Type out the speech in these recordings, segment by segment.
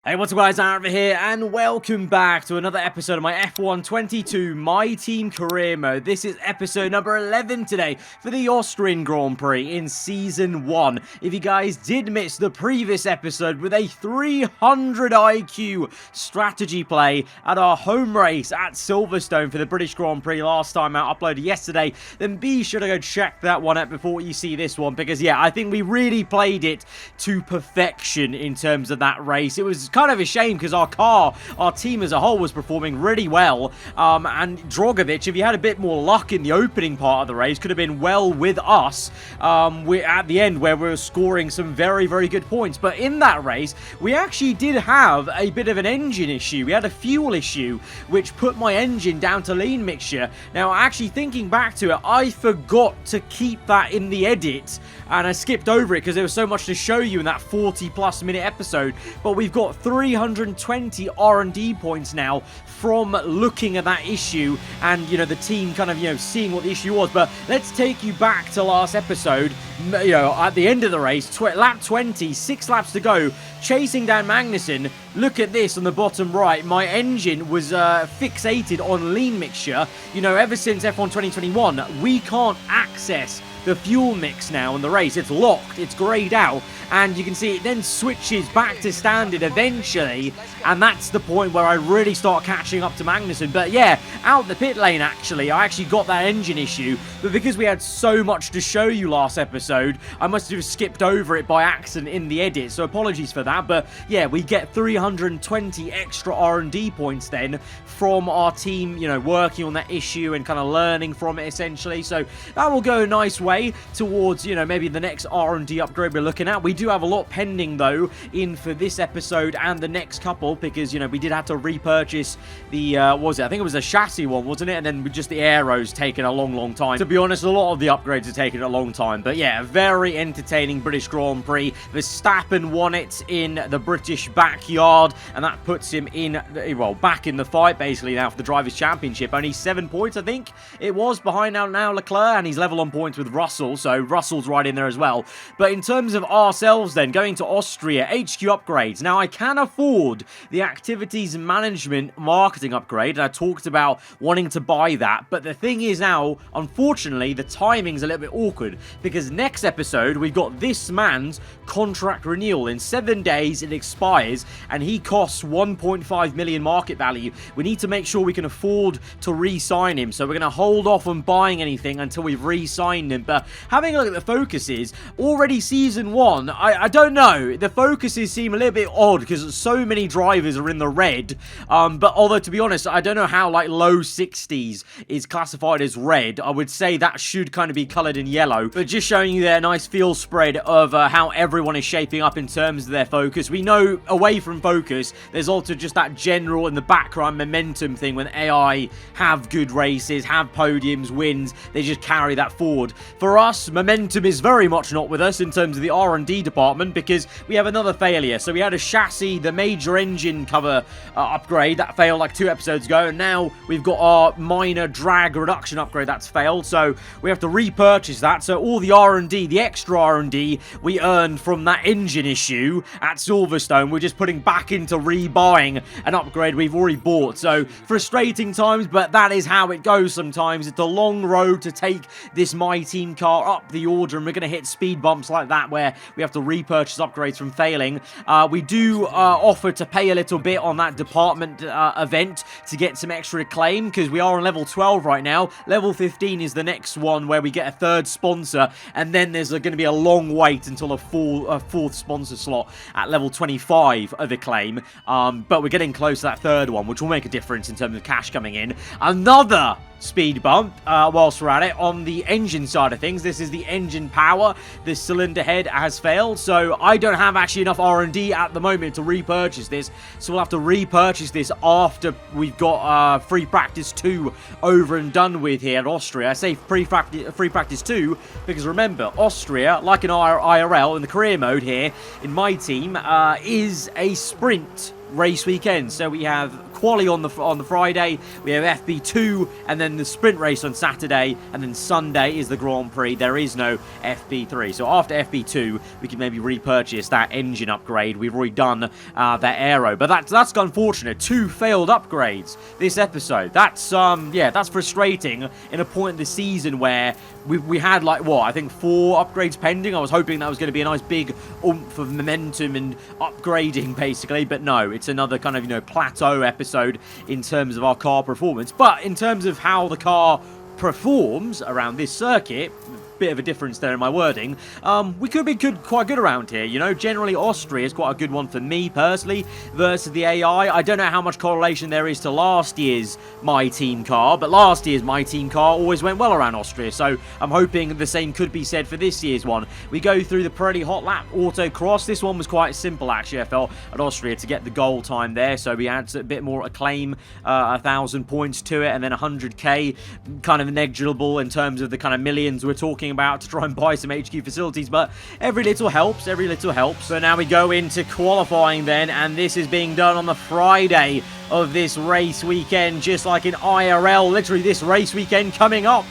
Hey, what's up guys, aarava here, and welcome back to another episode of my F1 22 My Team Career Mode. This is episode number 11 today for the Austrian Grand Prix in Season 1. If you guys did miss the previous episode with a 300 IQ strategy play at our home race at Silverstone for the British Grand Prix last time out, uploaded yesterday, then be sure to go check that one out before you see this one, because yeah, I think we really played it to perfection in terms of that race. It was kind of a shame because our team as a whole was performing really well, and Drogovic, if he had a bit more luck in the opening part of the race, could have been well with us at the end where we were scoring some very, very good points. But in that race, we actually did have a bit of an engine issue. We had a fuel issue, which put my engine down to lean mixture. Now, actually thinking back to it, I forgot to keep that in the edit, and I skipped over it because there was so much to show you in that 40+ minute episode. But we've got 320 R&D points now from looking at that issue and, you know, the team kind of, you know, seeing what the issue was. But let's take you back to last episode. You know, at the end of the race, lap 20, 6 laps to go, chasing down Magnussen. Look at this on the bottom right. My engine was fixated on lean mixture. You know, ever since F1 2021, we can't access the fuel mix now in the race. It's locked, it's greyed out, and you can see it then switches back to standard eventually, and that's the point where I really start catching up to Magnussen. But yeah, out the pit lane actually, I actually got that engine issue, but because we had so much to show you last episode, I must have skipped over it by accident in the edit, so apologies for that. But yeah, we get 320 extra R&D points then from our team, you know, working on that issue and kind of learning from it essentially. So that will go a nice way towards, you know, maybe the next R&D upgrade we're looking at. We do have a lot pending though in for this episode and the next couple, because, you know, we did have to repurchase the what was it? I think it was a chassis one, wasn't it? And then just the aeros taking a long time. To be honest, a lot of the upgrades are taking a long time. But yeah, very entertaining British Grand Prix. Verstappen won it in the British backyard, and that puts him in, well, back in the fight basically now for the Drivers' Championship. Only 7 points, I think it was, behind now Leclerc, and he's level on points with Russell, so Russell's right in there as well. But in terms of ourselves then, going to Austria, HQ upgrades. Now, I can afford the activities management marketing upgrade, and I talked about wanting to buy that, but the thing is now, unfortunately, the timing's a little bit awkward, because next episode, we've got this man's contract renewal. In 7 days, it expires, and he costs 1.5 million market value. We need to make sure we can afford to re-sign him, so we're going to hold off on buying anything until we've re-signed him. But having a look at the focuses, already Season 1, I don't know, the focuses seem a little bit odd because so many drivers are in the red, but although to be honest, I don't know how like low 60s is classified as red. I would say that should kind of be coloured in yellow, but just showing you there a nice feel spread of how everyone is shaping up in terms of their focus. We know away from focus, there's also just that general in the background momentum thing. When AI have good races, have podiums, wins, they just carry that forward. For us, momentum is very much not with us in terms of the R&D department, because we have another failure. So we had a chassis, the major engine cover upgrade that failed like 2 episodes ago, and now we've got our minor drag reduction upgrade that's failed, so we have to repurchase that. So all the R&D, the extra R&D we earned from that engine issue at Silverstone, we're just putting back into rebuying an upgrade we've already bought. So frustrating times, but that is how it goes sometimes. It's a long road to take this My Team car up the order, and we're going to hit speed bumps like that where we have to repurchase upgrades from failing. We do offer to pay a little bit on that department event to get some extra acclaim, because we are on level 12 right now. Level 15 is the next one where we get a 3rd sponsor, and then there's going to be a long wait until a 4th sponsor slot at level 25 of acclaim. But we're getting close to that 3rd one, which will make a difference in terms of cash coming in. Another speed bump whilst we're at it on the engine side of things. This is the engine power. The cylinder head has failed, so I don't have actually enough R&D at the moment to repurchase this, so we'll have to repurchase this after we've got free practice 2 over and done with here at Austria. I say free practice 2 because remember, Austria, like in IRL in the career mode here in my team, is a sprint race weekend. So we have quali on the Friday, we have FP2, and then the sprint race on Saturday, and then Sunday is the Grand Prix. There is no FP3. So after FP2, we can maybe repurchase that engine upgrade. We've already done that aero, but that's unfortunate. 2 failed upgrades this episode. That's that's frustrating in a point in the season where we had like what, I think 4 upgrades pending. I was hoping that was going to be a nice big oomph of momentum and upgrading basically, but no, it's another kind of, you know, plateau episode in terms of our car performance. But in terms of how the car performs around this circuit, bit of a difference there in my wording, we could be quite good around here, you know. Generally, Austria is quite a good one for me, personally, versus the AI. I don't know how much correlation there is to last year's My Team car, but last year's My Team car always went well around Austria, so I'm hoping the same could be said for this year's one. We go through the Pirelli Hot Lap Autocross. This one was quite simple, actually, I felt, at Austria to get the goal time there, so we had a bit more acclaim, 1,000 points to it, and then 100k, kind of negligible in terms of the kind of millions we're talking about to try and buy some HQ facilities, but every little helps, So now we go into qualifying then, and this is being done on the Friday of this race weekend, just like in IRL. Literally this race weekend coming up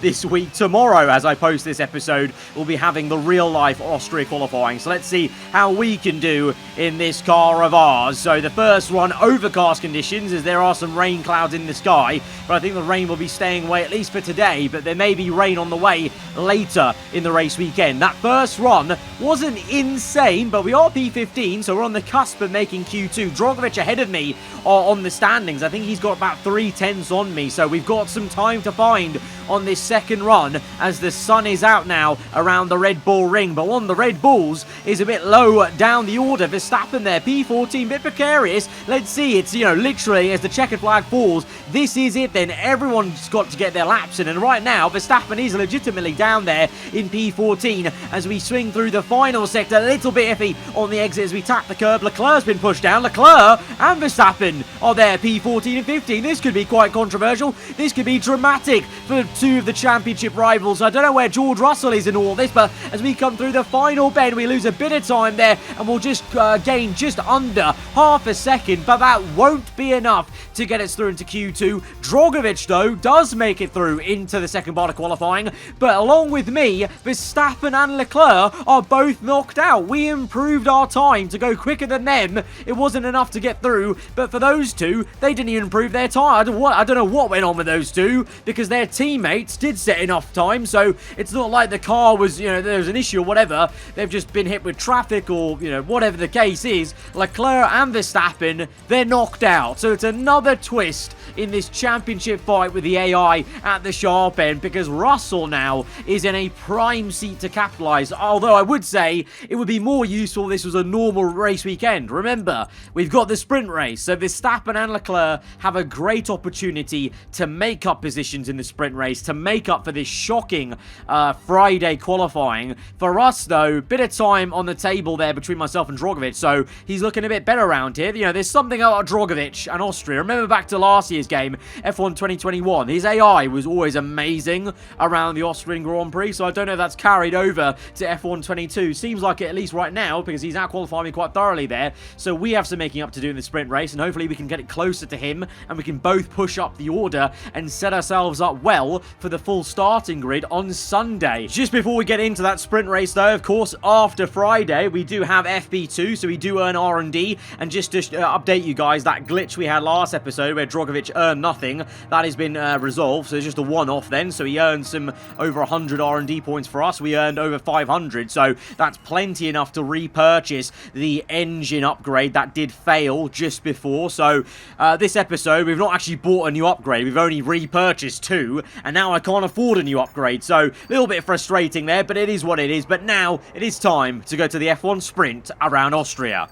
this week. Tomorrow, as I post this episode, we'll be having the real life Austria qualifying, so let's see how we can do in this car of ours. So the first one, overcast conditions, as there are some rain clouds in the sky, but I think the rain will be staying away at least for today, but there may be rain on the way later in the race weekend. That first run wasn't insane, but we are P15, so we're on the cusp of making Q2. Drogovic ahead of me on the standings. I think he's got about 3/10 on me, so we've got some time to find on this second run as the sun is out now around the Red Bull ring. But one of the Red Bulls is a bit low down the order. Verstappen there, P14, bit precarious. Let's see, it's, you know, literally as the checkered flag falls, this is it then. Everyone's got to get their laps in, and right now Verstappen is legitimately down there in P14 as we swing through the final sector. A little bit iffy on the exit as we tap the curb. Leclerc's been pushed down. Leclerc and Verstappen are there, P14 and 15. This could be quite controversial. This could be dramatic for 2 of the championship rivals. I don't know where George Russell is in all this, but as we come through the final bend, we lose a bit of time there, and we'll just gain just under half a second, but that won't be enough to get us through into Q2. Drogovic, though, does make it through into the second part of qualifying, but along with me, Verstappen and Leclerc are both knocked out. We improved our time to go quicker than them. It wasn't enough to get through, but for those two, they didn't even improve their time. I don't know what went on with those two, because their teammates did set enough time, so it's not like the car was, you know, there was an issue or whatever. They've just been hit with traffic or, you know, whatever the case is. Leclerc and Verstappen, they're knocked out. So it's another twist in this championship fight with the AI at the sharp end, because Russell now is in a prime seat to capitalize. Although I would say it would be more useful if this was a normal race weekend. Remember, we've got the sprint race, so Verstappen and Leclerc have a great opportunity to make up positions in the sprint race, to make up for this shocking Friday qualifying. For us, though, bit of time on the table there between myself and Drogovic, so he's looking a bit better around here. You know, there's something about Drogovic and Austria. Remember back to last year's game, F1 2021, his AI was always amazing around the Austrian Grand Prix, so I don't know if that's carried over to F1 22. Seems like it, at least right now, because he's out-qualifying me quite thoroughly there, so we have some making up to do in the sprint race, and hopefully we can get it closer to him, and we can both push up the order and set ourselves up well for the full starting grid on Sunday. Just before we get into that sprint race, though, of course, after Friday, we do have FP2, so we do earn R&D, and just to update you guys, that glitch we had last episode where Drogovic earned nothing, that has been resolved, so it's just a one-off then, so he earned some over 100 R&D points for us. We earned over 500, so that's plenty enough to repurchase the engine upgrade that did fail just before. So this episode, we've not actually bought a new upgrade, we've only repurchased 2, and now I can't afford a new upgrade, so a little bit frustrating there, but it is what it is. But now it is time to go to the F1 sprint around Austria.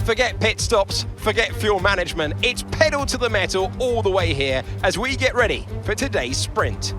Forget pit stops, forget fuel management. It's pedal to the metal all the way here as we get ready for today's sprint.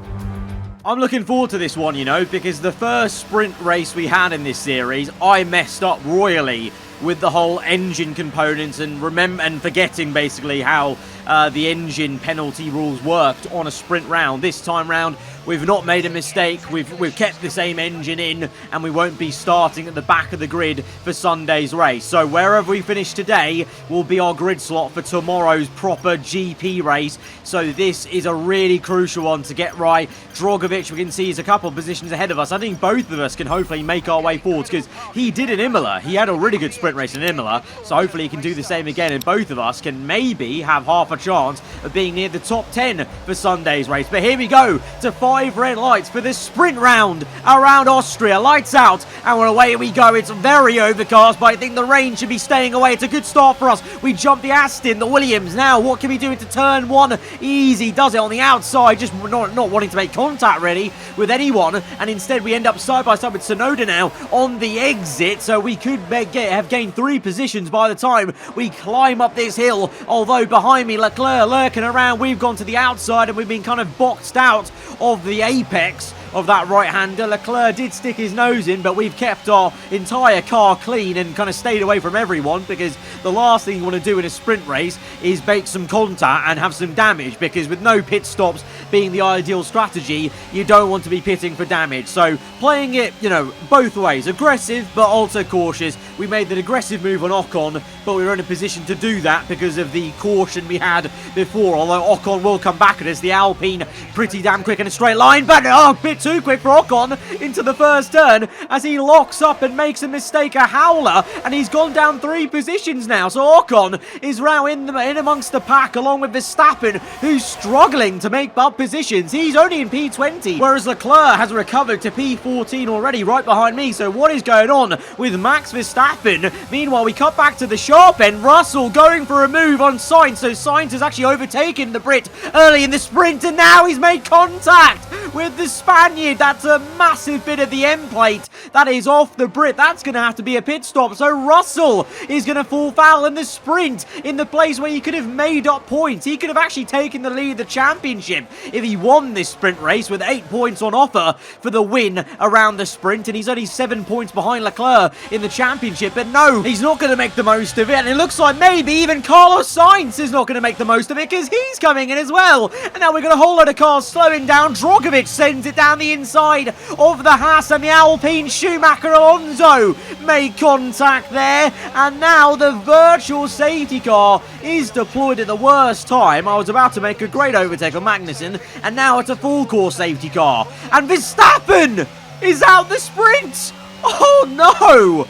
I'm looking forward to this one, you know, because the first sprint race we had in this series, I messed up royally with the whole engine components and forgetting basically how the engine penalty rules worked on a sprint round. This time round, we've not made a mistake. We've kept the same engine in, and we won't be starting at the back of the grid for Sunday's race. So wherever we finish today will be our grid slot for tomorrow's proper GP race. So this is a really crucial one to get right. Drogovic, we can see, is a couple of positions ahead of us. I think both of us can hopefully make our way forwards, because he did in Imola. He had a really good sprint race in Imola, so hopefully he can do the same again, and both of us can maybe have half a chance of being near the top 10 for Sunday's race. But here we go to 5 red lights for this sprint round around Austria. Lights out, and away we go. It's very overcast, but I think the rain should be staying away. It's a good start for us. We jump the Aston, the Williams. Now, what can we do into turn 1? Easy does it on the outside, just not wanting to make contact really with anyone, and instead we end up side by side with Tsunoda now on the exit, so we could have gained 3 positions by the time we climb up this hill. Although behind me, Leclerc lurking around, we've gone to the outside and we've been kind of boxed out of the apex of that right-hander. Leclerc did stick his nose in, but we've kept our entire car clean and kind of stayed away from everyone, because the last thing you want to do in a sprint race is make some contact and have some damage, because with no pit stops being the ideal strategy, you don't want to be pitting for damage. So playing it, you know, both ways, aggressive but also cautious. We made the aggressive move on Ocon, but we were in a position to do that because of the caution we had before, although Ocon will come back at us. The Alpine pretty damn quick in a straight line, but a bit too quick for Ocon into the first turn as he locks up and makes a mistake, a howler, and he's gone down 3 positions now. So Ocon is now in amongst the pack along with Verstappen, who's struggling to make up positions. He's only in P20, whereas Leclerc has recovered to P14 already, right behind me. So what is going on with Max Verstappen? Meanwhile, we cut back to the sharp end. Russell going for a move on Sainz, so Sainz has actually overtaken the Brit early in the sprint, and now he's made contact with the Spaniard. That's a massive bit of the end plate that is off the Brit. That's going to have to be a pit stop. So Russell is going to fall foul in the sprint, in the place where he could have made up points. He could have actually taken the lead of the championship if he won this sprint race, with 8 points on offer for the win around the sprint, and he's only 7 points behind Leclerc in the championship. But no, he's not going to make the most of it, and it looks like maybe even Carlos Sainz is not going to make the most of it, because he's coming in as well. And now we've got a whole load of cars slowing down. Drogovic sends it down the inside of the Haas, and the Alpine Schumacher Alonso made contact there, and now the virtual safety car is deployed at the worst time. I was about to make a great overtake on Magnussen, and now it's a full course safety car, and Verstappen is out the sprint. Oh no!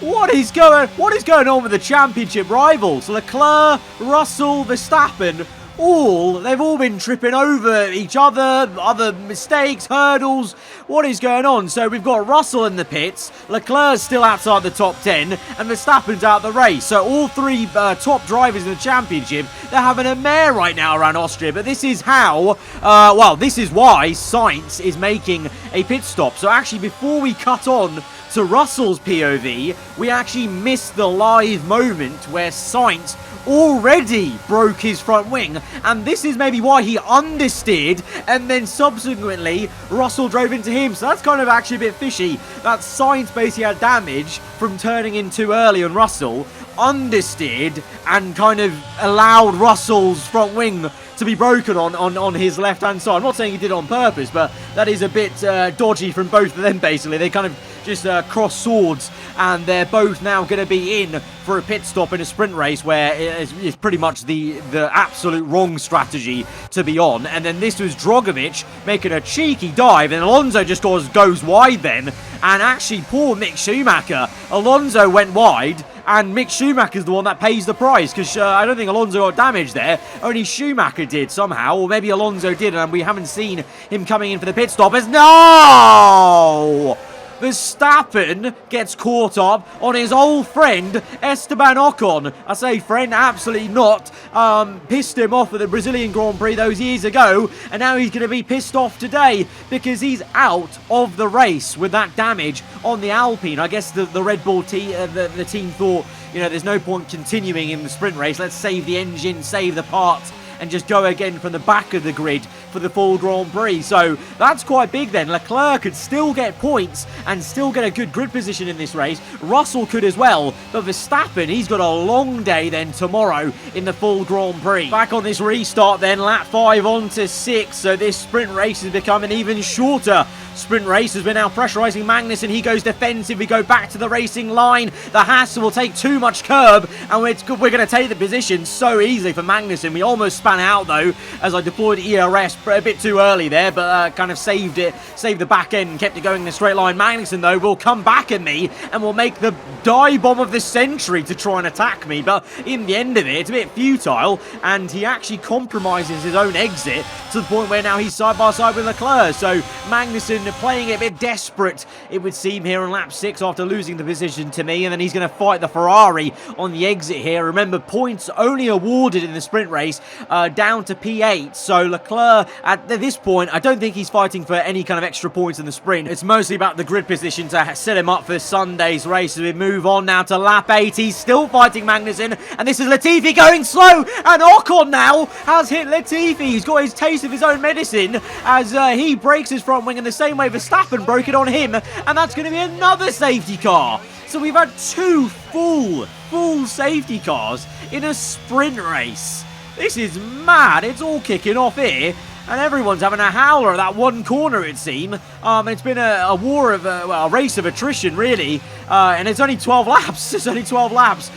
What is going on with the championship rivals? Leclerc, Russell, Verstappen, they've all been tripping over each other mistakes, hurdles. What is going on? So we've got Russell in the pits, Leclerc's still outside the top 10, and Verstappen's out the race. So all 3 top drivers in the championship, they're having a mare right now around Austria. But this is how, this is why Sainz is making a pit stop. So actually, before we cut on to Russell's POV, we actually missed the live moment where Sainz already broke his front wing, and this is maybe why he understeered, and then subsequently Russell drove into him. So that's kind of actually a bit fishy, that Sainz basically had damage from turning in too early on Russell, understeered, and kind of allowed Russell's front wing to be broken on his left-hand side. I'm not saying he did it on purpose, but that is a bit dodgy from both of them, basically. They kind of just cross swords, and they're both now going to be in for a pit stop in a sprint race where it's pretty much the absolute wrong strategy to be on. And then this was Drogovic making a cheeky dive, and Alonso just goes wide then. And actually, poor Mick Schumacher. Alonso went wide, and Mick Schumacher's the one that pays the price, because I don't think Alonso got damaged there. Only Schumacher did somehow, or maybe Alonso did, and we haven't seen him coming in for the pit stop. No! Verstappen gets caught up on his old friend Esteban Ocon. I say friend, absolutely not. Pissed him off at the Brazilian Grand Prix those years ago, and now he's going to be pissed off today because he's out of the race with that damage on the Alpine. I guess the Red Bull the team thought, you know, there's no point continuing in the sprint race. Let's save the engine, save the parts, and just go again from the back of the grid for the full Grand Prix. So that's quite big then. Leclerc could still get points and still get a good grid position in this race. Russell could as well, but Verstappen, he's got a long day then tomorrow in the full Grand Prix. Back on this restart then, lap 5 on to 6, so this sprint race is becoming even shorter. Sprint race as we're now pressurising Magnussen. He goes defensive. We go back to the racing line. The Haas will take too much curb, and we're going to take the position so easily for Magnussen. We almost span out though as I deployed ERS a bit too early there, but kind of saved the back end and kept it going in a straight line. Magnussen though will come back at me and will make the dive bomb of the century to try and attack me, but in the end of it, it's a bit futile, and he actually compromises his own exit to the point where now he's side by side with Leclerc. So Magnussen playing it a bit desperate, it would seem, here on lap 6 after losing the position to me, and then he's going to fight the Ferrari on the exit here. Remember, points only awarded in the sprint race down to P8, so Leclerc at this point, I don't think he's fighting for any kind of extra points in the sprint. It's mostly about the grid position to set him up for Sunday's race. As we move on now to lap 8, he's still fighting Magnussen, and this is Latifi going slow, and Ocon now has hit Latifi. He's got his taste of his own medicine as he breaks his front wing in the same way Verstappen broke it on him, and that's going to be another safety car. So we've had 2 full safety cars in a sprint race. This is mad. It's all kicking off here, and everyone's having a howler at that one corner, it seems. It's been a war of, a race of attrition, really. And it's only 12 laps. It's only 12 laps.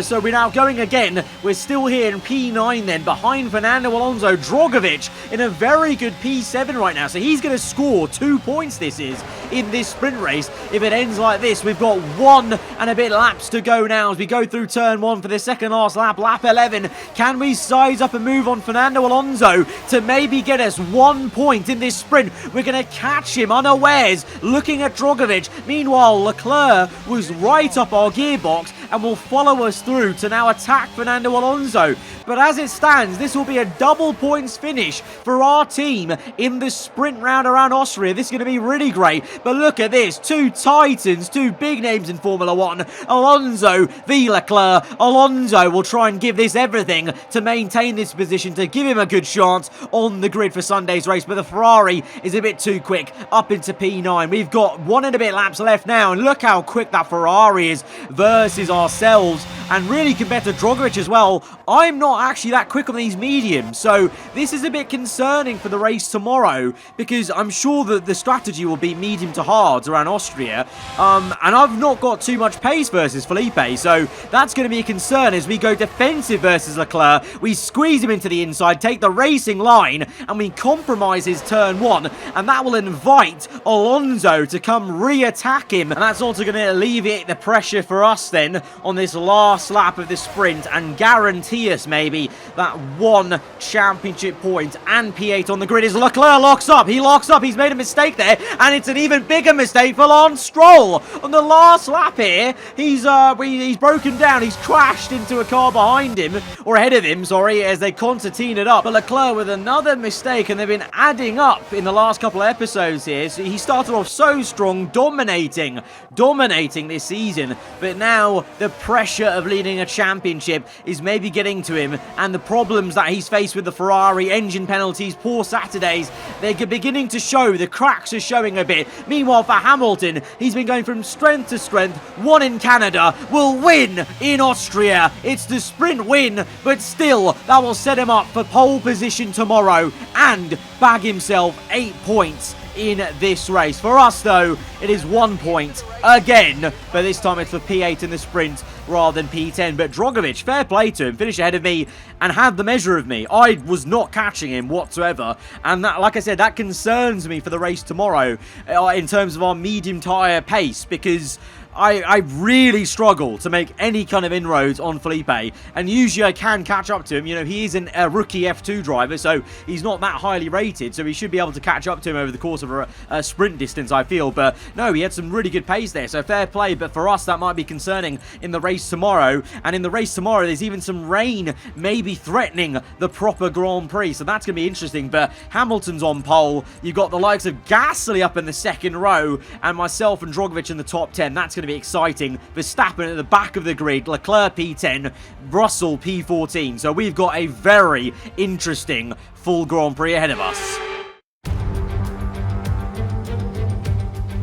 So we're now going again. We're still here in P9 then, behind Fernando Alonso. Drogovic in a very good P7 right now. So he's going to score 2 points, this is, in this sprint race. If it ends like this, we've got 1 and a bit laps to go now as we go through turn 1 for the second last lap, lap 11. Can we size up and move on Fernando Alonso to maybe get us 1 point in this sprint? We're going to catch him unawares, looking at Drogovic. Meanwhile, Leclerc was right up our gearbox and will follow us through to now attack Fernando Alonso. But as it stands, this will be a double points finish for our team in the sprint round around Austria. This is going to be really great. But look at this. 2 titans, 2 big names in Formula 1. Alonso v Leclerc. Alonso will try and give this everything to maintain this position, to give him a good chance on the grid for Sunday's race. But the Ferrari is a bit too quick up into P9. We've got 1 and a bit laps left now, and look how quick that Ferrari is versus ourselves, and really compared to Drogovic as well. I'm not actually that quick on these mediums, so this is a bit concerning for the race tomorrow, because I'm sure that the strategy will be medium to hards around Austria, and I've not got too much pace versus Felipe, so that's going to be a concern as we go defensive versus Leclerc. We squeeze him into the inside, take the racing line, and we compromise his turn 1, and that will invite Alonso to come re-attack him, and that's also going to alleviate the pressure for us then on this last lap of the sprint and guarantee us maybe that 1 championship point and P8 on the grid. As Leclerc locks up, he's made a mistake there, and it's an even bigger mistake for Lance Stroll. On the last lap here, he's broken down, he's crashed into a car behind him, or ahead of him, sorry, as they concertina it up. But Leclerc with another mistake, and they've been adding up in the last couple of episodes here. So he started off so strong, dominating this season, but now the pressure of leading a championship is maybe getting to him, and the problems that he's faced with the Ferrari, engine penalties, poor Saturdays, they're beginning to show. The cracks are showing a bit. Meanwhile, for Hamilton, he's been going from strength to strength. 1 in Canada, will win in Austria. It's the sprint win, but still, that will set him up for pole position tomorrow and bag himself 8 points in this race. For us though, it is 1 point again, but this time it's for P8 in the sprint rather than P10. But Drogovic, fair play to him, finished ahead of me and had the measure of me. I was not catching him whatsoever, and that, like I said, that concerns me for the race tomorrow in terms of our medium tyre pace, because I really struggle to make any kind of inroads on Felipe, and usually I can catch up to him. You know, he is a rookie F2 driver, so he's not that highly rated, so he should be able to catch up to him over the course of a sprint distance, I feel. But no, he had some really good pace there, so fair play. But for us, that might be concerning in the race tomorrow, and in the race tomorrow, there's even some rain maybe threatening the proper Grand Prix, so that's going to be interesting. But Hamilton's on pole, you've got the likes of Gasly up in the second row, and myself and Drogovic in the top 10. That's going going to be exciting. Verstappen at the back of the grid, Leclerc P10, Russell P14. So we've got a very interesting full Grand Prix ahead of us.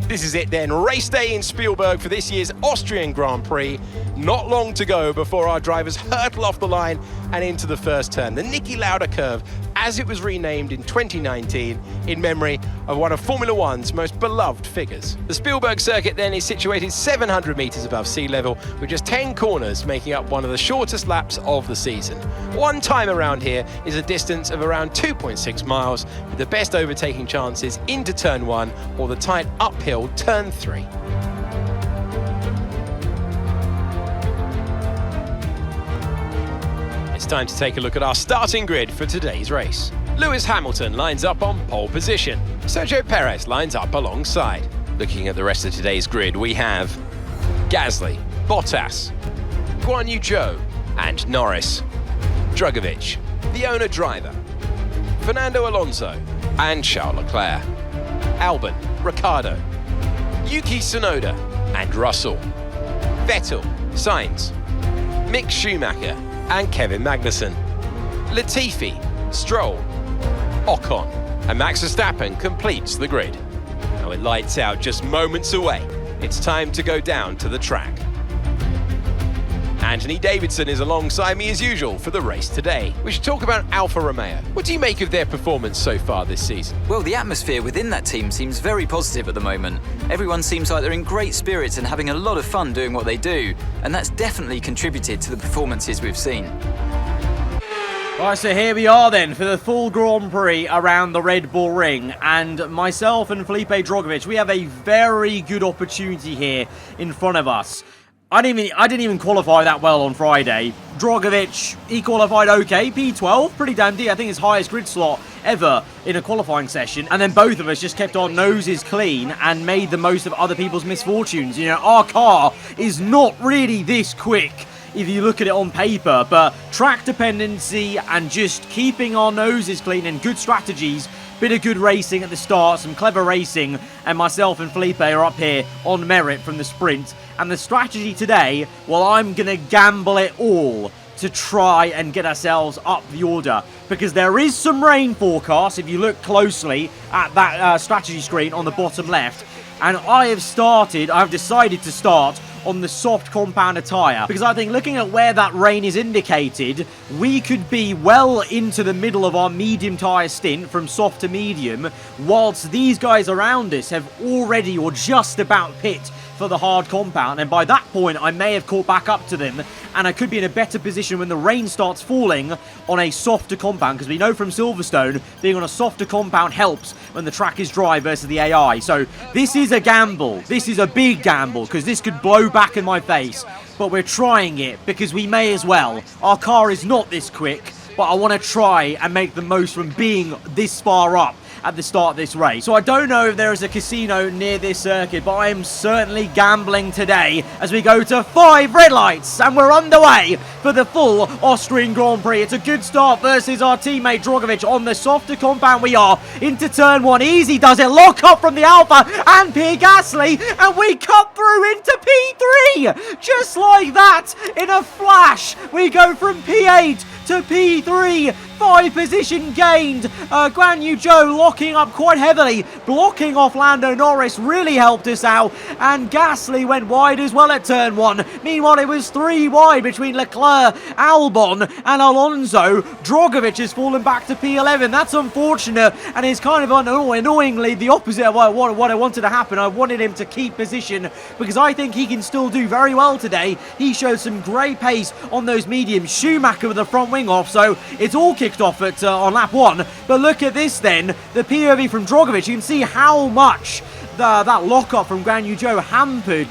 This is it then, race day in Spielberg for this year's Austrian Grand Prix. Not long to go before our drivers hurtle off the line and into the first turn. The Niki Lauda curve, as it was renamed in 2019 in memory of one of Formula One's most beloved figures. The Spielberg circuit then is situated 700 metres above sea level with just 10 corners making up one of the shortest laps of the season. One time around here is a distance of around 2.6 miles with the best overtaking chances into turn 1 or the tight uphill turn 3. It's time to take a look at our starting grid for today's race. Lewis Hamilton lines up on pole position. Sergio Perez lines up alongside. Looking at the rest of today's grid, we have Gasly, Bottas, Guan Yu Zhou and Norris, Drugovich, the owner driver, Fernando Alonso and Charles Leclerc, Albon, Ricciardo, Yuki Tsunoda and Russell, Vettel, Sainz, Mick Schumacher and Kevin Magnussen, Latifi, Stroll, Ocon, and Max Verstappen completes the grid. Now it lights out just moments away. It's time to go down to the track. Anthony Davidson is alongside me as usual for the race today. We should talk about Alfa Romeo. What do you make of their performance so far this season? Well, the atmosphere within that team seems very positive at the moment. Everyone seems like they're in great spirits and having a lot of fun doing what they do, and that's definitely contributed to the performances we've seen. Right, so here we are then for the full Grand Prix around the Red Bull Ring, and myself and Felipe Drugovich, we have a very good opportunity here in front of us. I didn't even qualify that well on Friday. Drugovich, he qualified okay, P12, pretty dandy. I think his highest grid slot ever in a qualifying session. And then both of us just kept our noses clean and made the most of other people's misfortunes. You know, our car is not really this quick if you look at it on paper, but track dependency and just keeping our noses clean and good strategies, bit of good racing at the start, some clever racing, and myself and Felipe are up here on merit from the sprint. And the strategy today, well, I'm going to gamble it all to try and get ourselves up the order, because there is some rain forecast if you look closely at that strategy screen on the bottom left. And I've decided to start on the soft compounder tyre, because I think looking at where that rain is indicated, we could be well into the middle of our medium tyre stint from soft to medium, whilst these guys around us have already or just about pit for the hard compound, and by that point I may have caught back up to them, and I could be in a better position when the rain starts falling on a softer compound, because we know from Silverstone being on a softer compound helps when the track is dry versus the AI. So this is a gamble. This is a big gamble, because this could blow back in my face, but we're trying it because we may as well. Our car is not this quick, but I want to try and make the most from being this far up at the start of this race. So I don't know if there is a casino near this circuit, but I am certainly gambling today as we go to 5 red lights, and we're underway for the full Austrian Grand Prix. It's a good start versus our teammate Drugovich on the softer compound. We are into turn 1. Easy does it. Lock up from the Alpha and Pierre Gasly, and we cut through into P3. Just like that, in a flash, we go from P8 to P3. 5 position gained. Guan Yu Zhou locking up quite heavily, blocking off Lando Norris, really helped us out, and Gasly went wide as well at turn 1. Meanwhile, it was 3 wide between Leclerc, Albon and Alonso. Drugovich has fallen back to P11. That's unfortunate, and it's kind of annoyingly the opposite of what I wanted to happen. I wanted him to keep position, because I think he can still do very well today. He showed some great pace on those mediums. Schumacher with the front wing off, so it's all kicked off at on lap 1. But look at this then, the POV from Drugovich. You can see how much that lock-up from Guan Yu Zhou hampered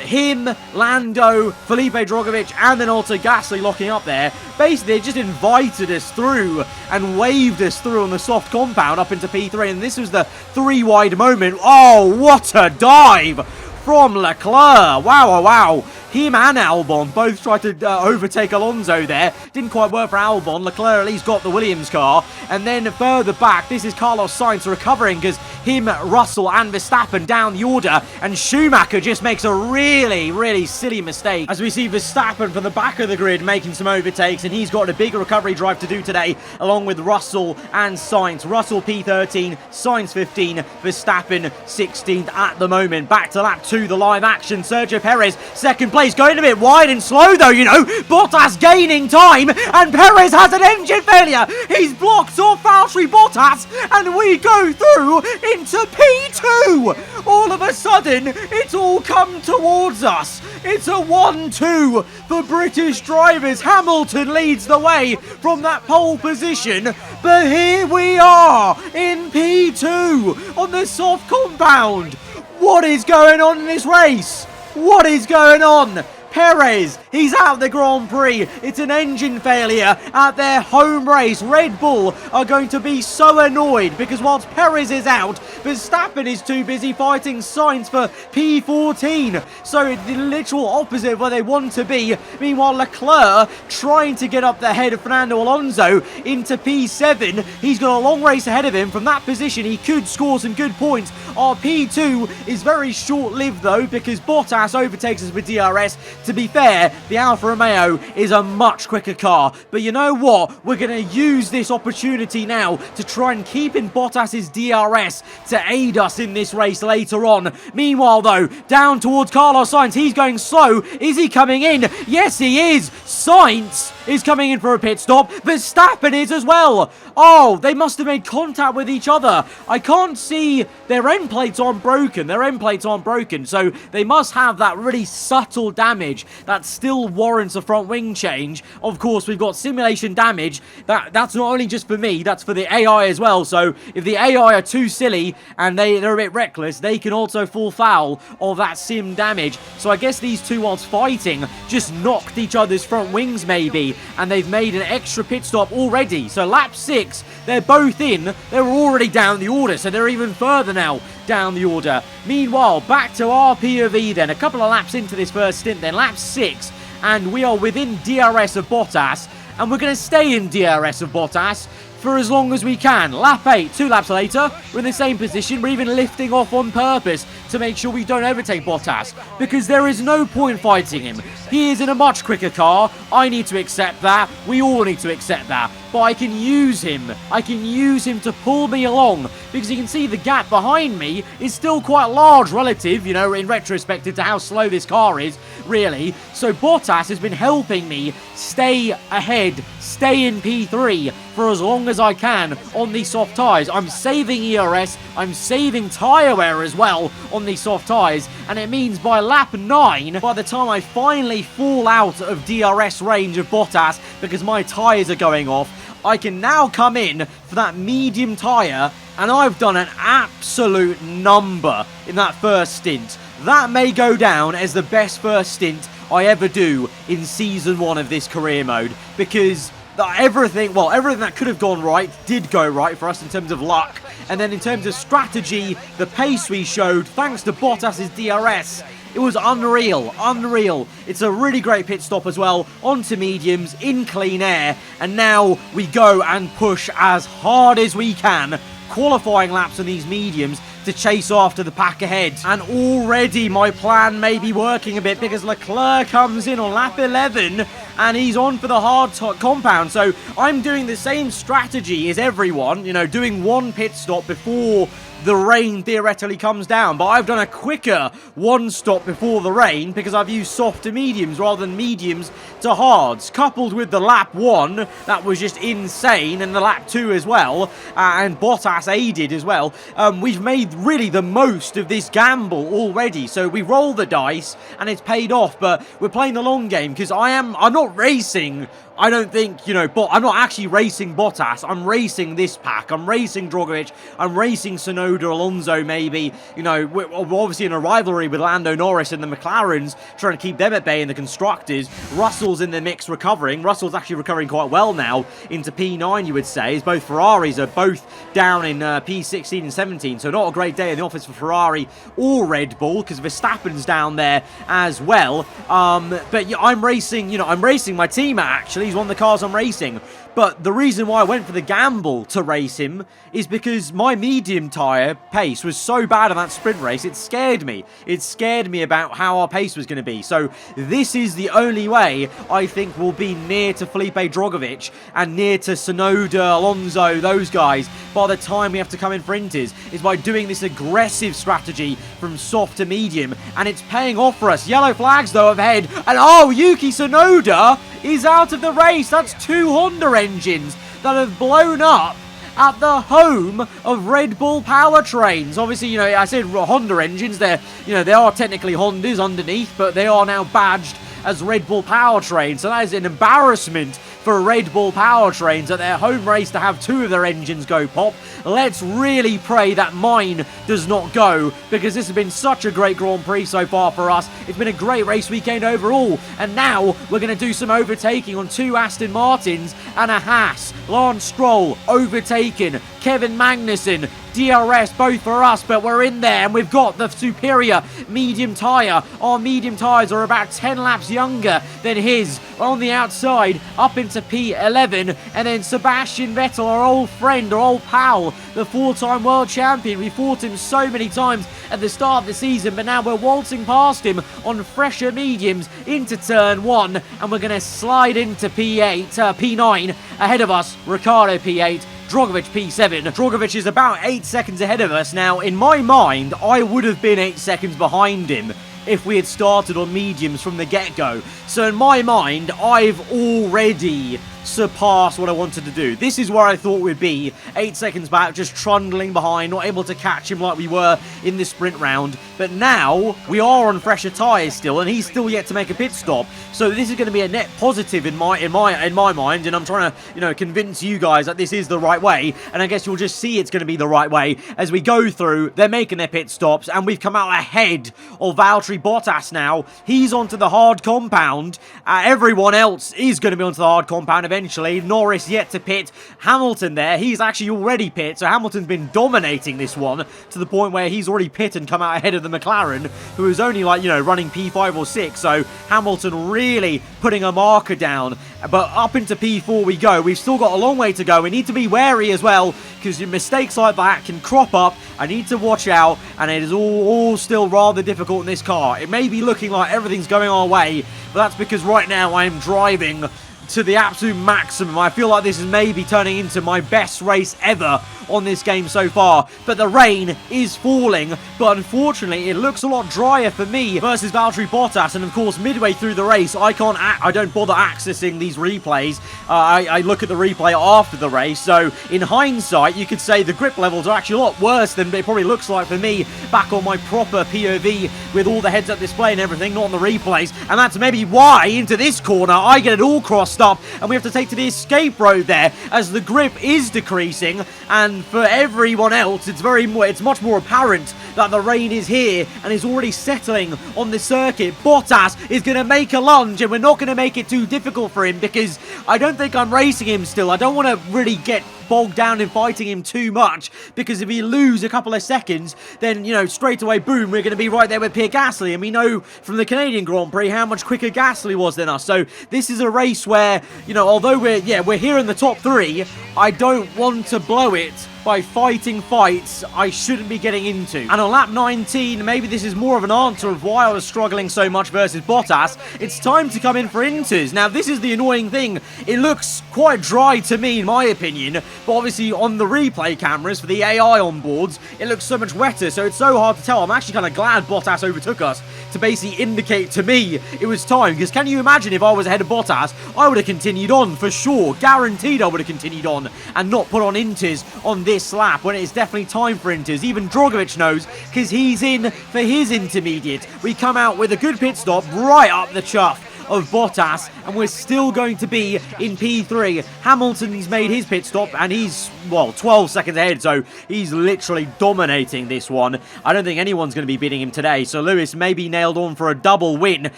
him, Lando, Felipe Drugovich, and then also Gasly locking up there. Basically, they just invited us through and waved us through on the soft compound up into P3, and this was the 3 wide moment. Oh, what a dive from Leclerc. Wow, wow, wow. him and Albon both tried to overtake Alonso there. Didn't quite work for Albon. Leclerc at least got the Williams car. And then further back, this is Carlos Sainz recovering because him, Russell and Verstappen down the order. And Schumacher just makes a really, really silly mistake as we see Verstappen from the back of the grid making some overtakes. And he's got a big recovery drive to do today along with Russell and Sainz. Russell P13, Sainz 15, Verstappen 16th at the moment. Back to lap 2, the live action. Sergio Perez, second place, going a bit wide and slow though, you know. Bottas gaining time, and Perez has an engine failure. He's blocked off Valtteri Bottas, and we go through into P2. All of a sudden, it's all come towards us. It's a 1-2 for British drivers. Hamilton leads the way from that pole position, but here we are in P2 on the soft compound. What is going on in this race? What is going on? Perez, he's out of the Grand Prix. It's an engine failure at their home race. Red Bull are going to be so annoyed because whilst Perez is out, Verstappen is too busy fighting Sainz for P14. So it's the literal opposite of where they want to be. Meanwhile, Leclerc trying to get up the head of Fernando Alonso into P7. He's got a long race ahead of him. From that position, he could score some good points. Our P2 is very short-lived though because Bottas overtakes us with DRS. To be fair, the Alfa Romeo is a much quicker car. But you know what? We're going to use this opportunity now to try and keep in Bottas's DRS to aid us in this race later on. Meanwhile, though, down towards Carlos Sainz. He's going slow. Is he coming in? Yes, he is. Sainz is coming in for a pit stop. Verstappen is as well. Oh, they must have made contact with each other. I can't see. Their end plates aren't broken. Their end plates aren't broken. So they must have that really subtle damage that still warrants a front wing change. Of course, we've got simulation damage. That's not only just for me, that's for the AI as well. So if the AI are too silly and they're a bit reckless, they can also fall foul of that sim damage. So I guess these two, whilst fighting, just knocked each other's front wings maybe, and they've made an extra pit stop already. So lap 6, they're both in. They're already down the order, so they're even further now down the order. Meanwhile, back to our POV then. A couple of laps into this first stint then. Lap 6, and we are within DRS of Bottas, and we're going to stay in DRS of Bottas for as long as we can. Lap 8, 2 laps later, we're in the same position. We're even lifting off on purpose to make sure we don't overtake Bottas, because there is no point fighting him. He is in a much quicker car. I need to accept that. We all need to accept that. But I can use him. I can use him to pull me along, because you can see the gap behind me is still quite large relative, you know, in retrospect to how slow this car is, really. So Bottas has been helping me stay ahead, stay in P3 for as long as I can on these soft tyres. I'm saving ERS, I'm saving tyre wear as well on these soft tyres, and it means by lap 9, by the time I finally fall out of DRS range of Bottas because my tyres are going off, I can now come in for that medium tyre, and I've done an absolute number in that first stint. That may go down as the best first stint I ever do in Season 1 of this career mode, because everything that could have gone right did go right for us in terms of luck, and then in terms of strategy, the pace we showed, thanks to Bottas's DRS, it was unreal, unreal. It's a really great pit stop as well, onto mediums, in clean air, and now we go and push as hard as we can, qualifying laps on these mediums to chase after the pack ahead. And already my plan may be working a bit, because Leclerc comes in on lap 11 and he's on for the hard compound. So I'm doing the same strategy as everyone, you know, doing one pit stop before the rain theoretically comes down, but I've done a quicker one stop before the rain because I've used soft to mediums rather than mediums to hards, coupled with the lap 1 that was just insane, and the lap 2 as well, and Bottas aided as well. We've made really the most of this gamble already, so we roll the dice and it's paid off. But we're playing the long game because I'm not racing. I don't think, you know, I'm not actually racing Bottas. I'm racing this pack. I'm racing Drogovic. I'm racing Tsunoda, Alonso, maybe. You know, we're obviously in a rivalry with Lando Norris and the McLarens, trying to keep them at bay in the constructors. Russell's in the mix recovering. Russell's actually recovering quite well now into P9, you would say, as both Ferraris are both down in P16 and 17. So not a great day in the office for Ferrari or Red Bull, because Verstappen's down there as well. But yeah, I'm racing, you know, I'm racing my team, actually. He's one of the cars I'm racing. But the reason why I went for the gamble to race him is because my medium tyre pace was so bad in that sprint race, it scared me. It scared me about how our pace was going to be. So this is the only way I think we'll be near to Felipe Drogovic and near to Tsunoda, Alonso, those guys by the time we have to come in for Inters, is by doing this aggressive strategy from soft to medium. And it's paying off for us. Yellow flags, though, ahead. And oh, Yuki Tsunoda is out of the race. That's 2 Honda engines that have blown up at the home of Red Bull powertrains. Obviously, you know, I said Honda engines. They're, you know, they are technically Hondas underneath, but they are now badged as Red Bull powertrains. So that is an embarrassment for Red Bull powertrains at their home race to have 2 of their engines go pop. Let's really pray that mine does not go, because this has been such a great Grand Prix so far for us. It's been a great race weekend overall, and now we're going to do some overtaking on 2 Aston Martins and a Haas. Lance Stroll overtaken, Kevin Magnussen, DRS, both for us, but we're in there, and we've got the superior medium tyre. Our medium tyres are about 10 laps younger than his. On the outside, up into P11, and then Sebastian Vettel, our old friend, our old pal, the 4-time world champion. We fought him so many times at the start of the season, but now we're waltzing past him on fresher mediums into turn 1, and we're going to slide into P9 ahead of us. Ricciardo P8, Drogovic P7. Drogovic is about 8 seconds ahead of us. Now, in my mind, I would have been 8 seconds behind him if we had started on mediums from the get-go. So in my mind, I've already surpassed what I wanted to do. This is where I thought we'd be 8 seconds back, just trundling behind, not able to catch him like we were in this sprint round. But now we are on fresher tyres still, and he's still yet to make a pit stop. So this is going to be a net positive in my mind, and I'm trying to, you know, convince you guys that this is the right way. And I guess you'll just see it's going to be the right way as we go through. They're making their pit stops, and we've come out ahead of Valtteri Bottas now. He's onto the hard compound. Everyone else is going to be onto the hard compound eventually. Norris yet to pit. Hamilton there, he's actually already pit, so Hamilton's been dominating this one to the point where he's already pit and come out ahead of the McLaren, who is only, like, you know, running P5 or 6, so Hamilton really putting a marker down. But up into P4 we go. We've still got a long way to go. We need to be wary as well, because mistakes like that can crop up. I need to watch out, and it is all still rather difficult in this car. It may be looking like everything's going our way, but that's because right now I am driving to the absolute maximum. I feel like this is maybe turning into my best race ever on this game so far. But the rain is falling, but unfortunately it looks a lot drier for me versus Valtteri Bottas. And of course, midway through the race, I don't bother accessing these replays. I look at the replay after the race. So in hindsight, you could say the grip levels are actually a lot worse than it probably looks like for me back on my proper POV with all the heads-up display and everything, not on the replays. And that's maybe why into this corner I get it all crossed up, and we have to take to the escape road there as the grip is decreasing. And for everyone else, it's much more apparent that the rain is here and is already settling on the circuit. Bottas is going to make a lunge, and we're not going to make it too difficult for him, because I don't think I'm racing him still. I don't want to really get bogged down in fighting him too much, because if we lose a couple of seconds, then, you know, straight away, boom, we're going to be right there with Pierre Gasly, and we know from the Canadian Grand Prix how much quicker Gasly was than us. So this is a race where, you know, although we're here in the top 3, I don't want to blow it by fighting fights I shouldn't be getting into. And on lap 19, maybe this is more of an answer of why I was struggling so much versus Bottas. It's time to come in for Inters. Now, this is the annoying thing. It looks quite dry to me, in my opinion, but obviously on the replay cameras for the AI on boards, it looks so much wetter, so it's so hard to tell. I'm actually kind of glad Bottas overtook us to basically indicate to me it was time, because can you imagine if I was ahead of Bottas, I would have continued on for sure. Guaranteed I would have continued on and not put on Inters on this lap when it is definitely time for Inters. Even Drogovic knows, because he's in for his intermediate. We come out with a good pit stop right up the chuff of Bottas, and we're still going to be in P3. Hamilton's made his pit stop, and he's, well, 12 seconds ahead, so he's literally dominating this one. I don't think anyone's going to be beating him today, so Lewis may be nailed on for a double win.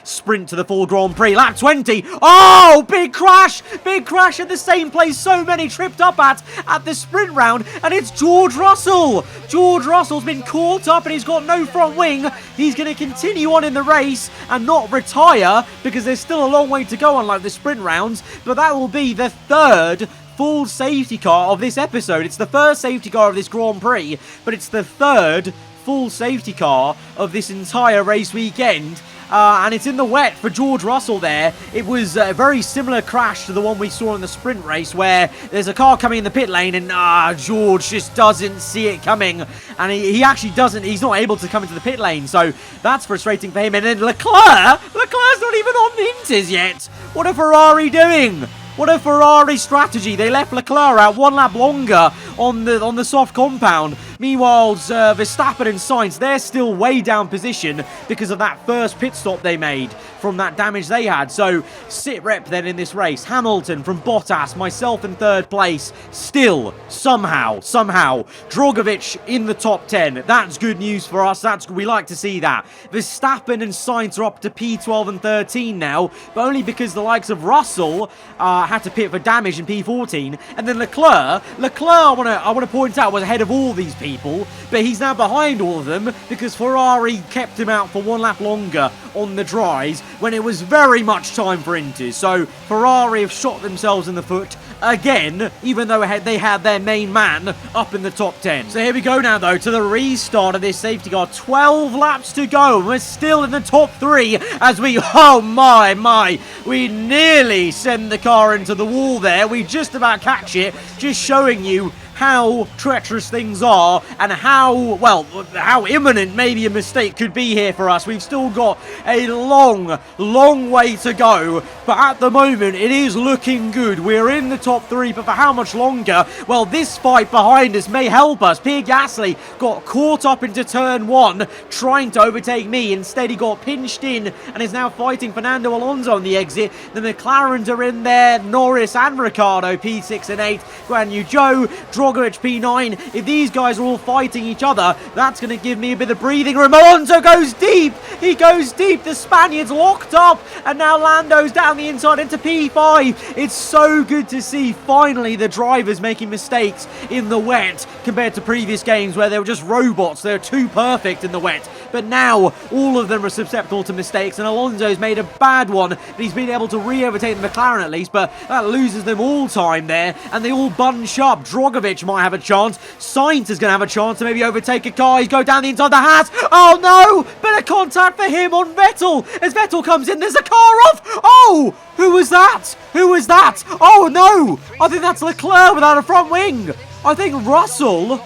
Sprint to the full Grand Prix, lap 20. Oh, big crash at the same place so many tripped up at the sprint round, and it's George Russell. George Russell's been caught up, and he's got no front wing. He's going to continue on in the race and not retire, because there's still a long way to go, unlike the sprint rounds, but that will be the third full safety car of this episode. It's the first safety car of this Grand Prix, but it's the third full safety car of this entire race weekend. And it's in the wet for George Russell there. It was a very similar crash to the one we saw in the sprint race, where there's a car coming in the pit lane and George just doesn't see it coming. And he actually doesn't, he's not able to come into the pit lane. So that's frustrating for him. And then Leclerc's not even on the INTERS yet. What are Ferrari doing? What a Ferrari strategy. They left Leclerc out 1 lap longer on the soft compound. Meanwhile, Verstappen and Sainz, they're still way down position because of that first pit stop they made from that damage they had. So, sit rep then in this race. Hamilton from Bottas, myself in third place. Still, somehow, Drogovic in the top 10. That's good news for us. We like to see that. Verstappen and Sainz are up to P12 and 13 now, but only because the likes of Russell had to pit for damage in P14. And then Leclerc, I want to point out, was ahead of all these people, but he's now behind all of them because Ferrari kept him out for 1 lap longer on the dries when it was very much time for INTERS. So Ferrari have shot themselves in the foot again, even though they had their main man up in the top 10. So here we go now, though, to the restart of this safety car. 12 laps to go. We're still in the top 3 as we, oh my, we nearly send the car into the wall there. We just about catch it, just showing you how treacherous things are and how imminent maybe a mistake could be here for us. We've still got a long way to go, but at the moment it is looking good. We're in the top 3, but for how much longer? Well, this fight behind us may help us. Pierre Gasly got caught up into turn 1 trying to overtake me. Instead, he got pinched in and is now fighting Fernando Alonso on the exit. The McLarens are in there, Norris and Ricciardo P6 and 8, Guan Yu Zhou, Drogovic P9. If these guys are all fighting each other, that's going to give me a bit of breathing room. Alonso goes deep. He goes deep. The Spaniard's locked up, and now Lando's down the inside into P5. It's so good to see finally the drivers making mistakes in the wet compared to previous games where they were just robots. They're too perfect in the wet. But now all of them are susceptible to mistakes, and Alonso's made a bad one, but he's been able to re-overtake the McLaren at least, but that loses them all time there, and they all bunch up. Drogovic might have a chance. Sainz is going to have a chance to maybe overtake a car. He's going down the inside the Haas. Oh no! Bit of contact for him on Vettel. As Vettel comes in, there's a car off. Oh! Who was that? Oh no! I think that's Leclerc without a front wing. I think Russell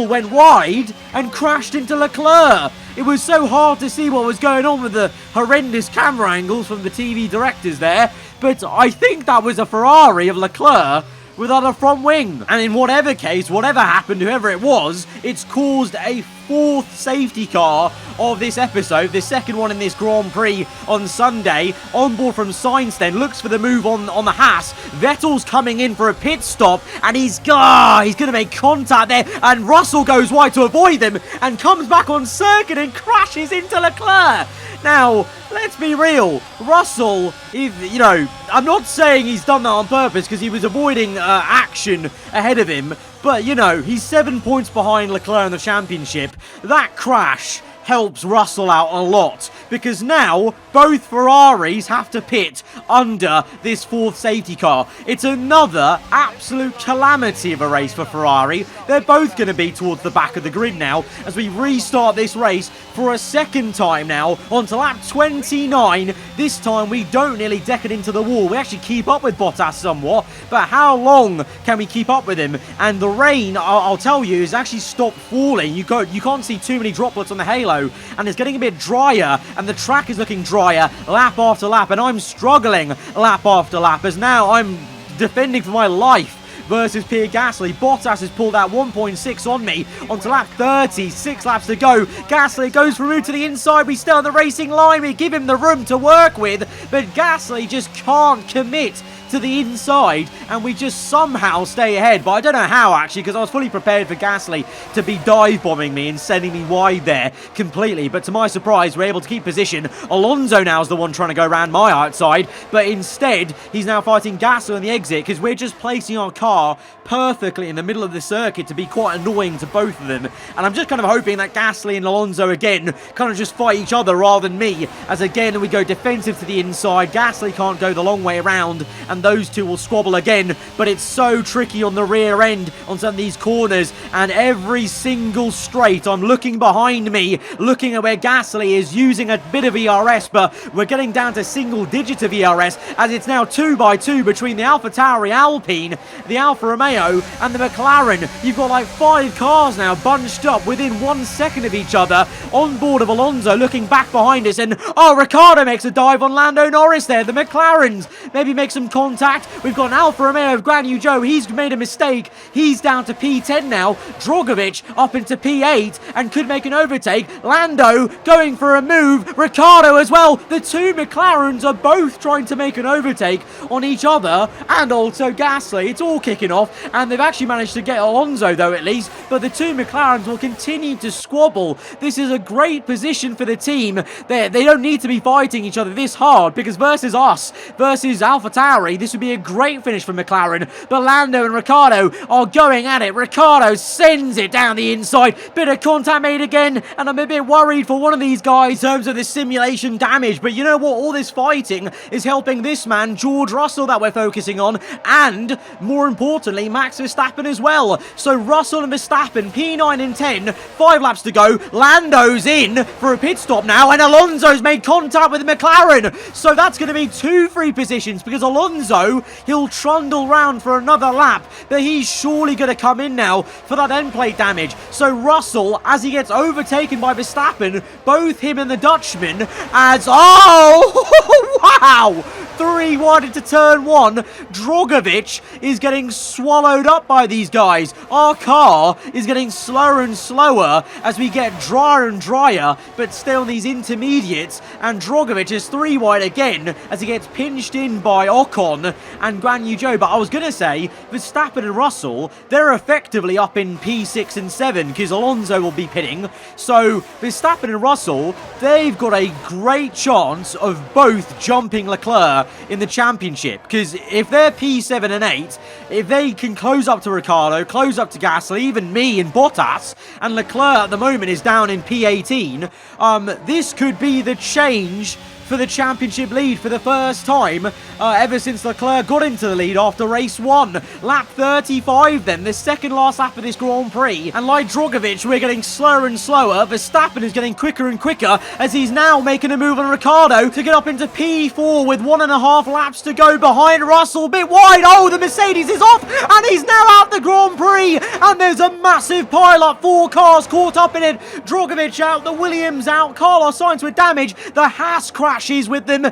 went wide and crashed into Leclerc. It was so hard to see what was going on with the horrendous camera angles from the TV directors there, but I think that was a Ferrari of Leclerc without a front wing. And in whatever case, whatever happened, whoever it was, it's caused a 4th safety car of this episode, the second one in this Grand Prix on Sunday. On board from Sainz then, looks for the move on the Haas. Vettel's coming in for a pit stop, and he's going to make contact there, and Russell goes wide to avoid them, and comes back on circuit and crashes into Leclerc. Now, let's be real. Russell, I'm not saying he's done that on purpose because he was avoiding action ahead of him, but, he's 7 points behind Leclerc in the championship. That crash helps Russell out a lot because now both Ferraris have to pit under this 4th safety car. It's another absolute calamity of a race for Ferrari. They're both going to be towards the back of the grid now as we restart this race for a second time now onto lap 29. This time we don't nearly deck it into the wall. We actually keep up with Bottas somewhat, but how long can we keep up with him? And the rain, I'll tell you, has actually stopped falling. You can't see too many droplets on the halo, and it's getting a bit drier, and the track is looking drier lap after lap, and I'm struggling lap after lap as now I'm defending for my life versus Pierre Gasly. Bottas has pulled out 1.6 on me onto lap 30. 6 laps to go. Gasly goes for a move to the inside. We stay on the racing line. We give him the room to work with, but Gasly just can't commit to the inside, and we just somehow stay ahead. But I don't know how, actually, because I was fully prepared for Gasly to be dive bombing me and sending me wide there completely. But to my surprise, we're able to keep position. Alonso now is the one trying to go around my outside, but instead he's now fighting Gasly on the exit, because we're just placing our car perfectly in the middle of the circuit to be quite annoying to both of them. And I'm just kind of hoping that Gasly and Alonso again kind of just fight each other rather than me, as again we go defensive to the inside. Gasly can't go the long way around, and those two will squabble again. But it's so tricky on the rear end on some of these corners, and every single straight I'm looking behind me, looking at where Gasly is using a bit of ERS, but we're getting down to single digit of ERS, as it's now 2x2 between the AlphaTauri Alpine, the Alfa Romeo and the McLaren. You've got like 5 cars now bunched up within 1 second of each other on board of Alonso, looking back behind us, and Ricciardo makes a dive on Lando Norris there. The McLarens maybe make some contact. We've got an Alfa Romeo of Guan Yu Zhou. He's made a mistake. He's down to P10 now. Drogovic up into P8 and could make an overtake. Lando going for a move. Ricciardo as well. The two McLarens are both trying to make an overtake on each other, and also Gasly. It's all kicking off, and they've actually managed to get Alonso though, at least. But the two McLarens will continue to squabble. This is a great position for the team. They don't need to be fighting each other this hard, because versus us, versus AlphaTauri, this would be a great finish for McLaren. But Lando and Ricciardo are going at it. Ricciardo sends it down the inside. Bit of contact made again, and I'm a bit worried for one of these guys in terms of the simulation damage. But you know what? All this fighting is helping this man, George Russell, that we're focusing on, and more importantly, Max Verstappen as well. So Russell and Verstappen, P9 and 10, 5 laps to go. Lando's in for a pit stop now, and Alonso's made contact with the McLaren. So that's going to be 2 free positions, because Alonso, he'll trundle round for another lap, but he's surely going to come in now for that end plate damage. So Russell, as he gets overtaken by Verstappen, both him and the Dutchman, as, wow! 3 wide into turn 1. Drogovic is getting swallowed up by these guys. Our car is getting slower and slower as we get drier and drier, but still these intermediates, and Drogovic is 3 wide again as he gets pinched in by Ocon and Guan Yu Zhou. But I was going to say, Verstappen and Russell, they're effectively up in P6 and 7, because Alonso will be pitting. So Verstappen and Russell, they've got a great chance of both jumping Leclerc in the championship, because if they're P7 and 8, if they can close up to Ricciardo, close up to Gasly, even me and Bottas, and Leclerc at the moment is down in P18, this could be the change for the championship lead for the first time ever since Leclerc got into the lead after race 1. Lap 35 then, the second last lap of this Grand Prix. And like Drogovic, we're getting slower and slower. Verstappen is getting quicker and quicker as he's now making a move on Ricciardo to get up into P4 with 1.5 laps to go behind Russell. Bit wide. Oh, the Mercedes is off, and he's now out the Grand Prix. And there's a massive pile-up. 4 cars caught up in it. Drogovic out, the Williams out, Carlos Sainz with damage. The Haas crashes with them. The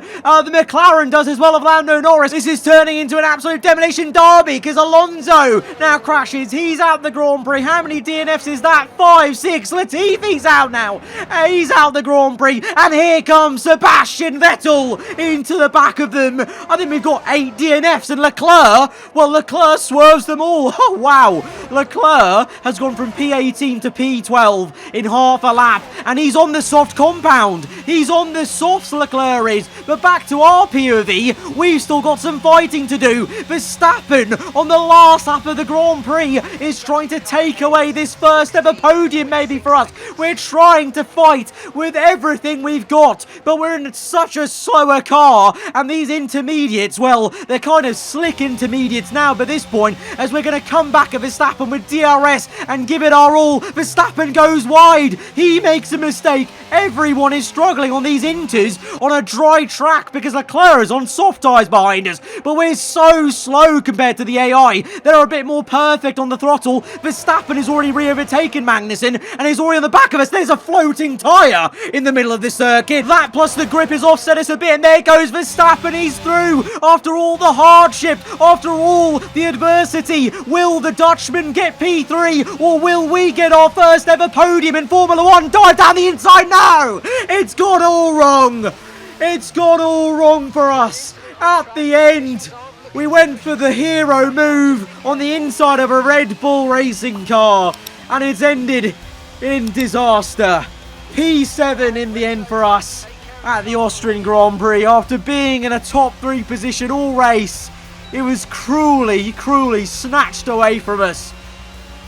McLaren does as well of Lando Norris. This is turning into an absolute demolition derby, because Alonso now crashes. He's out the Grand Prix. How many DNFs is that? 5, 6. Latifi's out now. He's out the Grand Prix. And here comes Sebastian Vettel into the back of them. I think we've got 8 DNFs, and Leclerc, well, Leclerc swerves them all. Oh, wow. Leclerc has gone from P18 to P12 in half a lap, and he's on the soft compound. He's on the softs, Leclerc is. But back to our POV, we've still got some fighting to do. Verstappen on the last lap of the Grand Prix is trying to take away this first ever podium maybe for us. We're trying to fight with everything we've got, but we're in such a slower car, and these intermediates, well, they're kind of slick intermediates now by this point, as we're going to come back at Verstappen with DRS and give it our all. Verstappen goes wide. He makes a mistake. Everyone is struggling on these inters. on a dry track because Leclerc is on soft tyres behind us. But we're so slow compared to the AI. They're a bit more perfect on the throttle. Verstappen is already re-overtaken Magnussen and he's already on the back of us. There's a floating tyre in the middle of the circuit. That plus the grip has offset us a bit, and there goes Verstappen. He's through after all the hardship, after all the adversity. Will the Dutchman get P3 or will we get our first ever podium in Formula 1? Dive down the inside now! It's gone all wrong! It's gone all wrong for us. At the end, we went for the hero move on the inside of a Red Bull racing car, and it's ended in disaster. P7 in the end for us at the Austrian Grand Prix. After being in a top 3 position all race, it was cruelly snatched away from us.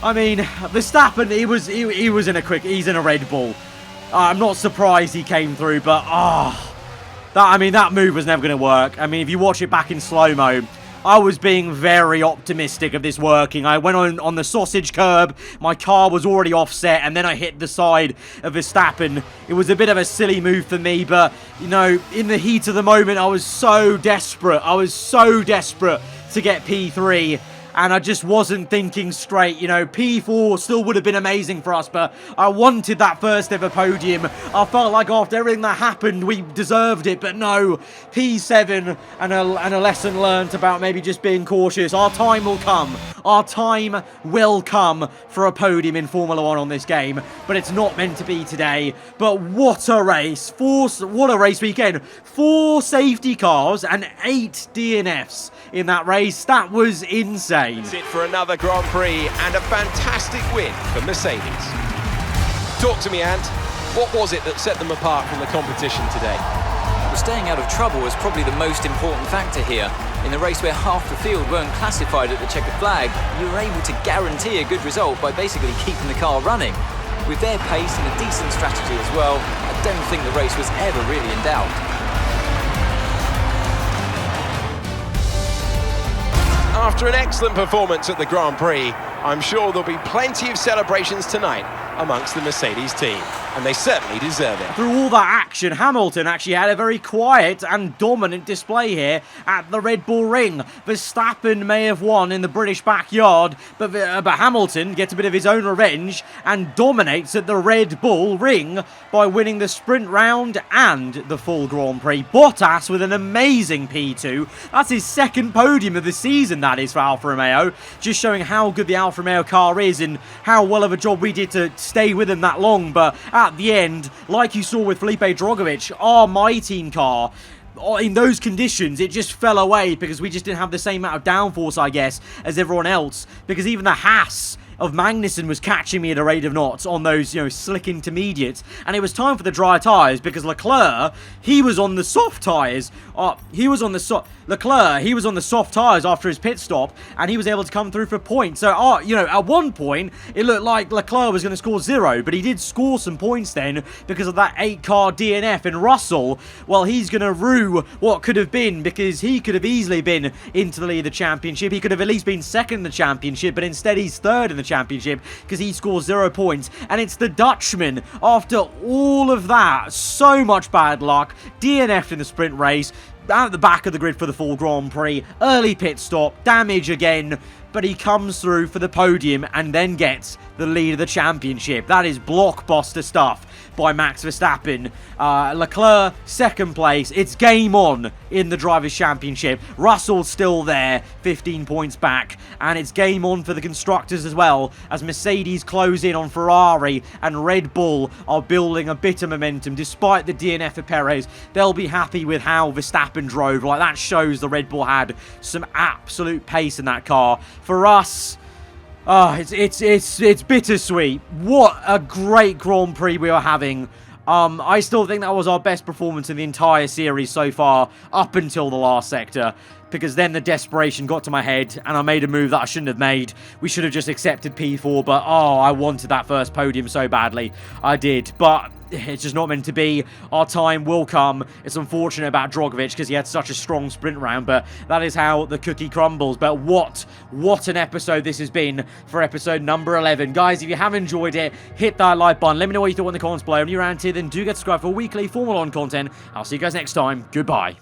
I mean, Verstappen, he's in a Red Bull. I'm not surprised he came through, but that move was never going to work. I mean, if you watch it back in slow-mo, I was being very optimistic of this working. I went on the sausage curb, my car was already offset, and then I hit the side of Verstappen. It was a bit of a silly move for me, but, you know, in the heat of the moment, I was so desperate. I was so desperate to get P3. And I just wasn't thinking straight. You know, P4 still would have been amazing for us, but I wanted that first ever podium. I felt like after everything that happened, we deserved it, but no. P7 and a lesson learned about maybe just being cautious. Our time will come. Our time will come for a podium in Formula 1 on this game, but it's not meant to be today. But what a race. What a race weekend. 4 safety cars and 8 DNFs in that race. That was insane. It's it for another Grand Prix and a fantastic win for Mercedes. Talk to me, Ant. What was it that set them apart from the competition today? Well, staying out of trouble was probably the most important factor here. In a race where half the field weren't classified at the checkered flag, you were able to guarantee a good result by basically keeping the car running. With their pace and a decent strategy as well, I don't think the race was ever really in doubt. After an excellent performance at the Grand Prix, I'm sure there'll be plenty of celebrations tonight amongst the Mercedes team, and they certainly deserve it. Through all that action, Hamilton actually had a very quiet and dominant display here at the Red Bull Ring. Verstappen may have won in the British backyard, but Hamilton gets a bit of his own revenge and dominates at the Red Bull Ring by winning the sprint round and the full Grand Prix. Bottas with an amazing P2. That's his second podium of the season, that is, for Alfa Romeo. Just showing how good the Alfa Romeo car is and how well of a job we did to stay with him that long. But at the end, like you saw with Felipe Drogovic, my team car, in those conditions, it just fell away because we just didn't have the same amount of downforce, I guess, as everyone else. Because even the Haas of Magnussen was catching me at a rate of knots on those, you know, slick intermediates. And it was time for the dry tyres because Leclerc, he was on the soft tyres. He was on the soft tyres after his pit stop, and he was able to come through for points. So, you know, at one point, it looked like Leclerc was going to score 0, but he did score some points then because of that 8-car DNF. And Russell, well, he's going to rue what could have been, because he could have easily been into the lead of the championship. He could have at least been second in the championship, but instead he's third in the championship because he scores 0 points. And it's the Dutchman, after all of that, so much bad luck, DNF'd in the sprint race, out at the back of the grid for the full Grand Prix, early pit stop, damage again, but he comes through for the podium and then gets the lead of the championship. That is blockbuster stuff by Max Verstappen. Leclerc, second place. It's game on in the Drivers' Championship. Russell's still there, 15 points back. And it's game on for the Constructors as well, as Mercedes close in on Ferrari and Red Bull are building a bit of momentum. Despite the DNF of Perez, they'll be happy with how Verstappen drove. Like, that shows the Red Bull had some absolute pace in that car. For us, it's bittersweet. What a great Grand Prix we were having. I still think that was our best performance in the entire series so far, up until the last sector. because then the desperation got to my head and I made a move that I shouldn't have made. We should have just accepted P4, but oh, I wanted that first podium so badly. I did, but it's just not meant to be. Our time will come. It's unfortunate about Drogovic because he had such a strong sprint round, but that is how the cookie crumbles. But what an episode this has been for episode number 11. Guys, if you have enjoyed it, hit that like button. Let me know what you thought in the comments below. And if you're around here, then do get subscribed for weekly Formula 1 content. I'll see you guys next time. Goodbye.